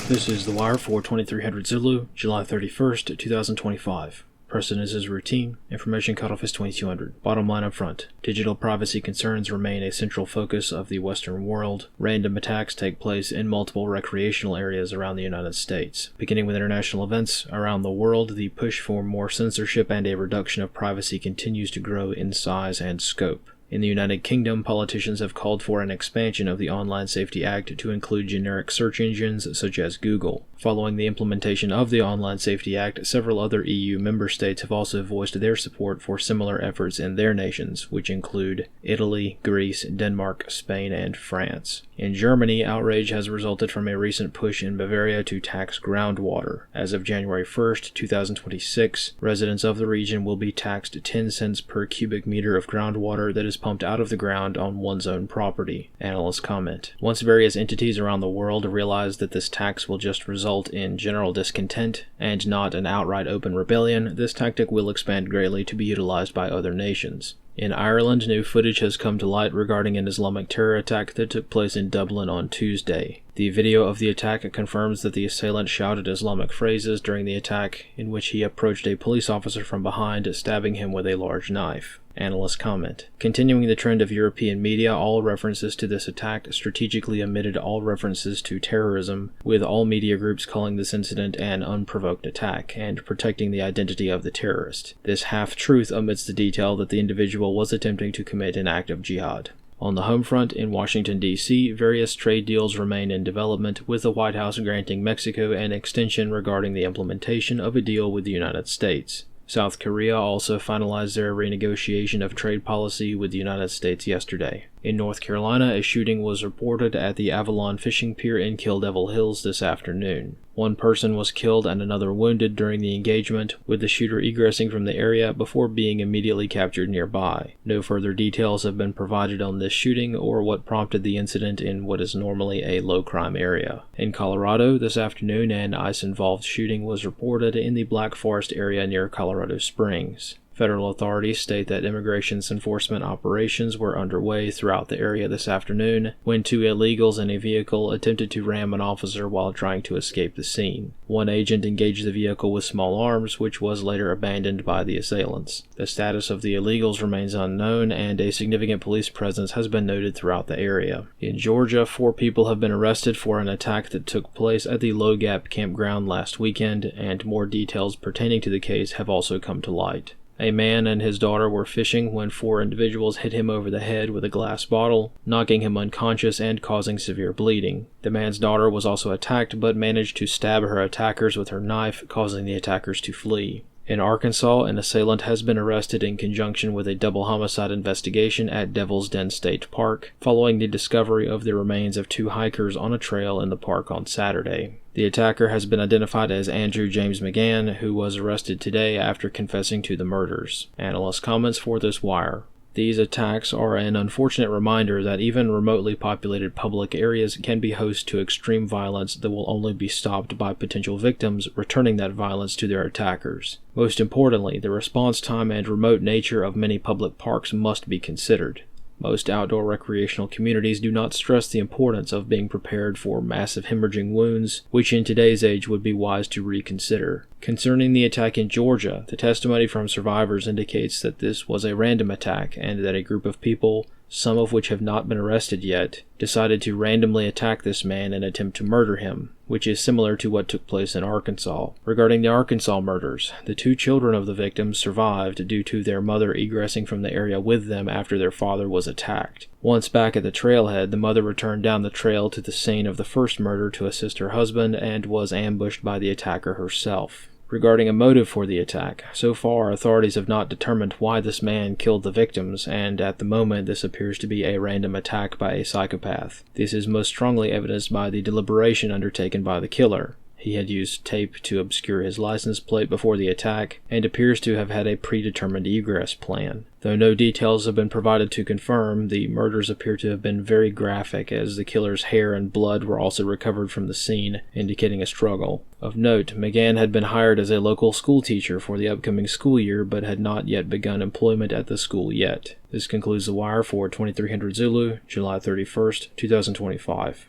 This is The Wire for 2300 Zulu, July 31st, 2025. Precedence is routine. Information cutoff is 2200. Bottom line up front. Digital privacy concerns remain a central focus of the Western world. Random attacks take place in multiple recreational areas around the United States. Beginning with international events around the world, the push for more censorship and a reduction of privacy continues to grow in size and scope. In the United Kingdom, politicians have called for an expansion of the Online Safety Act to include generic search engines such as Google. Following the implementation of the Online Safety Act, several other EU member states have also voiced their support for similar efforts in their nations, which include Italy, Greece, Denmark, Spain, and France. In Germany, outrage has resulted from a recent push in Bavaria to tax groundwater. As of January 1st, 2026, residents of the region will be taxed 10 cents per cubic meter of groundwater that is pumped out of the ground on one's own property. Analysts comment. Once various entities around the world realize that this tax will just result in general discontent and not an outright open rebellion, this tactic will expand greatly to be utilized by other nations. In Ireland, new footage has come to light regarding an Islamic terror attack that took place in Dublin on Tuesday. The video of the attack confirms that the assailant shouted Islamic phrases during the attack, in which he approached a police officer from behind, stabbing him with a large knife. Analysts comment. Continuing the trend of European media, all references to this attack strategically omitted all references to terrorism, with all media groups calling this incident an unprovoked attack and protecting the identity of the terrorist. This half-truth omits the detail that the individual was attempting to commit an act of jihad. On the home front, in Washington, D.C., various trade deals remain in development, with the White House granting Mexico an extension regarding the implementation of a deal with the United States. South Korea also finalized their renegotiation of trade policy with the United States yesterday. In North Carolina, a shooting was reported at the Avalon fishing pier in Kill Devil Hills this afternoon. One person was killed and another wounded during the engagement, with the shooter egressing from the area before being immediately captured nearby. No further details have been provided on this shooting or what prompted the incident in what is normally a low-crime area. In Colorado, this afternoon, an ICE-involved shooting was reported in the Black Forest area near Colorado Springs. Federal authorities state that immigration enforcement operations were underway throughout the area this afternoon when two illegals in a vehicle attempted to ram an officer while trying to escape the scene. One agent engaged the vehicle with small arms, which was later abandoned by the assailants. The status of the illegals remains unknown, and a significant police presence has been noted throughout the area. In Georgia, 4 people have been arrested for an attack that took place at the Low Gap campground last weekend, and more details pertaining to the case have also come to light. A man and his daughter were fishing when 4 individuals hit him over the head with a glass bottle, knocking him unconscious and causing severe bleeding. The man's daughter was also attacked but managed to stab her attackers with her knife, causing the attackers to flee. In Arkansas, an assailant has been arrested in conjunction with a double homicide investigation at Devil's Den State Park, following the discovery of the remains of 2 hikers on a trail in the park on Saturday. The attacker has been identified as Andrew James McGann, who was arrested today after confessing to the murders. Analyst comments for this wire. These attacks are an unfortunate reminder that even remotely populated public areas can be host to extreme violence that will only be stopped by potential victims returning that violence to their attackers. Most importantly, the response time and remote nature of many public parks must be considered. Most outdoor recreational communities do not stress the importance of being prepared for massive hemorrhaging wounds, which in today's age would be wise to reconsider. Concerning the attack in Georgia, the testimony from survivors indicates that this was a random attack and that a group of people, some of which have not been arrested yet, decided to randomly attack this man and attempt to murder him, which is similar to what took place in Arkansas. Regarding the Arkansas murders, the 2 children of the victims survived due to their mother egressing from the area with them after their father was attacked. Once back at the trailhead, the mother returned down the trail to the scene of the first murder to assist her husband and was ambushed by the attacker herself. Regarding a motive for the attack, so far authorities have not determined why this man killed the victims, and at the moment this appears to be a random attack by a psychopath. This is most strongly evidenced by the deliberation undertaken by the killer. He had used tape to obscure his license plate before the attack, and appears to have had a predetermined egress plan. Though no details have been provided to confirm, the murders appear to have been very graphic, as the killer's hair and blood were also recovered from the scene, indicating a struggle. Of note, McGann had been hired as a local school teacher for the upcoming school year, but had not yet begun employment at the school yet. This concludes The Wire for 2300 Zulu, July 31st, 2025.